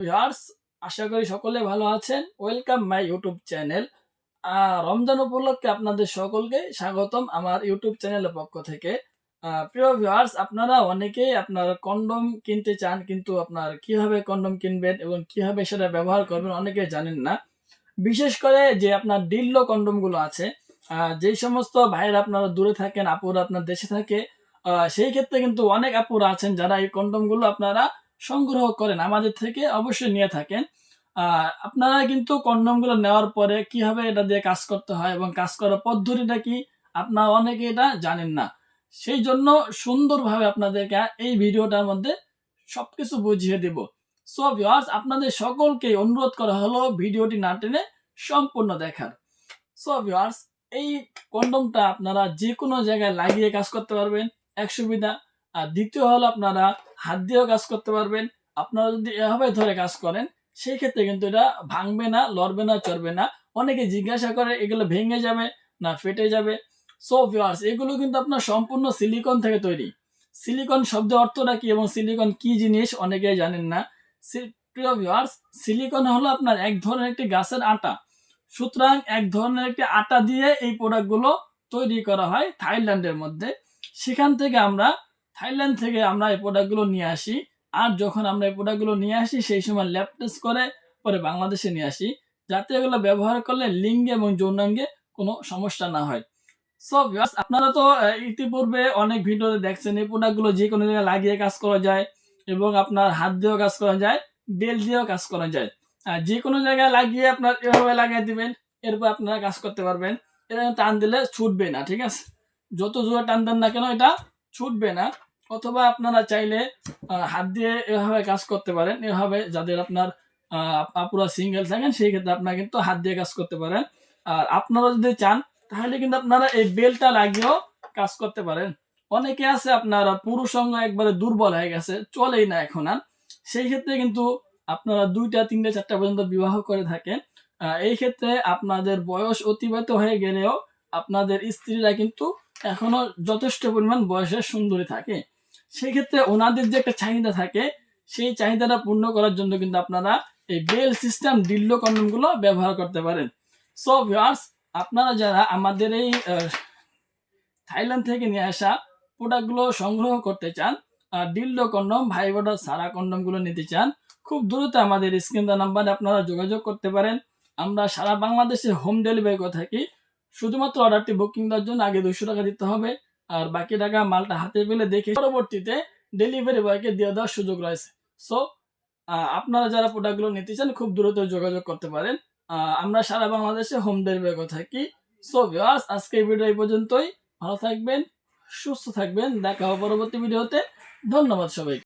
Viewers, আশা করি সকলে ভালো আছেন। Welcome my YouTube channel. Ramzan উপলক্ষে আপনাদের সকলকে স্বাগতম আমার ইউটিউব চ্যানেলের পক্ষ থেকে। প্রিয় ভিউয়ার্স, আপনারা অনেকেই আপনার কন্ডম কিনতে চান, কিন্তু আপনার কিভাবে কন্ডম কিনবেন এবং কিভাবে সেটা ব্যবহার করবেন অনেকেই জানেন না। বিশেষ করে যে আপনার ডিল্লো কন্ডম গুলো আছে, যেই সমস্ত ভাইয়েরা আপনারা দূরে থাকেন, আপুরা আপনার দেশে থাকে, সেই ক্ষেত্রে কিন্তু অনেক আপুরা আছেন যারা এই কন্ডম গুলো আপনারা সংগ্রহ করেন, আমাদের থেকে অবশ্যই নিয়ে থাকেন। আপনারা কিন্তু কন্ডম গুলো নেওয়ার পরে কিভাবে এটা দিয়ে কাজ করতে হয় এবং কাজ করার পদ্ধতিটা কি, আপনারা অনেকে এটা জানেন না। সেই জন্য সুন্দরভাবে আপনাদেরকে এই ভিডিওটার মধ্যে সবকিছু বুঝিয়ে দেব। সো ভিউয়ার্স, আপনাদের সকলকে অনুরোধ করা হলো ভিডিওটি না টেনে সম্পূর্ণ দেখার। সো ভিউয়ার্স, এই কন্ডমটা আপনারা যে কোনো জায়গায় লাগিয়ে কাজ করতে পারবেন, এক সুবিধা। আর দ্বিতীয় হলো আপনারা হাত দিয়েও কাজ করতে পারবেন। আপনারা যদি এভাবে ধরে কাজ করেন, সেই ক্ষেত্রে কিন্তু এটা ভাঙবে না, লড়বে না, চড়বে না। অনেকে জিজ্ঞাসা করে এগুলো ভেঙে যাবে না ফেটে যাবে। সো ভিউয়ার্স, এগুলো কিন্তু আপনার সম্পূর্ণ সিলিকন থেকে তৈরি। সিলিকন শব্দের অর্থটা কি এবং সিলিকন কি জিনিস অনেকেই জানেন না। প্রিয় ভিউয়ার্স, সিলিকন হলো আপনার এক ধরনের একটি গাছের আটা। সুতরাং এক ধরনের একটি আটা দিয়ে এই প্রোডাক্টগুলো তৈরি করা হয় থাইল্যান্ডের মধ্যে। সেখান থেকে থাইল্যান্ড থেকে আমরা এই প্রোডাক্টগুলো নিয়ে আসি। আর যখন আমরা এই প্রোডাক্টগুলো নিয়ে আসি, সেই সময় ল্যাব টেস্ট করে পরে বাংলাদেশে নিয়ে আসি, যাতে এগুলো ব্যবহার করলে লিঙ্গে এবং যৌনাঙ্গে কোনো সমস্যা না হয়। সো ভিউয়ার্স, আপনারা তো ইতিপূর্বে অনেক ভিডিওতে দেখছেন এই প্রোডাক্টগুলো যে কোনো জায়গায় লাগিয়ে কাজ করা যায় এবং আপনার হাত দিয়েও কাজ করা যায়, বেল দিয়েও কাজ করা যায়। যে কোনো জায়গায় লাগিয়ে আপনার এভাবে লাগিয়ে দিবেন, এরপর আপনারা কাজ করতে পারবেন। এটা টান দিলে ছুটবে না, ঠিক আছে? যত জোরে টান দেন না কেন, এটা ছুটবে না। অথবা আপনারা চাইলে হাত দিয়ে এভাবে কাজ করতে পারেন। এভাবে যাদের আপনার আপুরা সিঙ্গেল থাকেন, সেই ক্ষেত্রে আপনারা কিন্তু হাত দিয়ে কাজ করতে পারেন। আর আপনারা যদি চান, তাহলে কিন্তু আপনারা এই বেলটা লাগিয়েও কাজ করতে পারেন। অনেকে আছে আপনারা পুরুষ অঙ্গ একবারে দুর্বল হয়ে গেছে, চলেই না এখন আর। সেই ক্ষেত্রে কিন্তু আপনারা 2টা 3টা 4টা পর্যন্ত বিবাহ করে থাকেন। এই ক্ষেত্রে আপনাদের বয়স অতিবাহিত হয়ে গেলেও আপনাদের স্ত্রীরা কিন্তু এখনো যথেষ্ট পরিমাণ বয়সের সুন্দরী থাকে। সেই ক্ষেত্রে ওনাদের যে একটা চাহিদা থাকে, সেই চাহিদাটা পূর্ণ করার জন্য কিন্তু আপনারা এই বেল সিস্টেম ডিল্লো কন্ডম গুলো ব্যবহার করতে পারেন। সো ভিউয়ার্স, আপনারা যারা আমাদের এই থাইল্যান্ড থেকে নিয়ে আসা প্রোডাক্টগুলো সংগ্রহ করতে চান, ডিল্ডো কন্ডম, ভাইব্রাডা সারা কন্ডম গুলো নিতে চান, খুব দ্রুত আমাদের স্ক্রিন দেওয়া নাম্বারে আপনারা যোগাযোগ করতে পারেন। আমরা সারা বাংলাদেশে হোম ডেলিভারি করে থাকি। শুধুমাত্র অর্ডারটি বুকিং দেওয়ার জন্য আগে 200 টাকা দিতে হবে। আর বাকি টাকা মালটা হাতে পেলে দেখে পরবর্তীতে ডেলিভারি বয়কে দিয়ে দেওয়ার সুযোগ রয়েছে। সো আপনারা যারা প্রোডাক্টগুলো নিতে চান, খুব দ্রুত যোগাযোগ করতে পারেন। আমরা সারা বাংলাদেশে হোম ডেলিভারি করে থাকি। সো ভিউয়ার্স, আজকের ভিডিও এই পর্যন্তই। ভালো থাকবেন, সুস্থ থাকবেন। দেখা হবে পরবর্তী ভিডিওতে। ধন্যবাদ সবাইকে।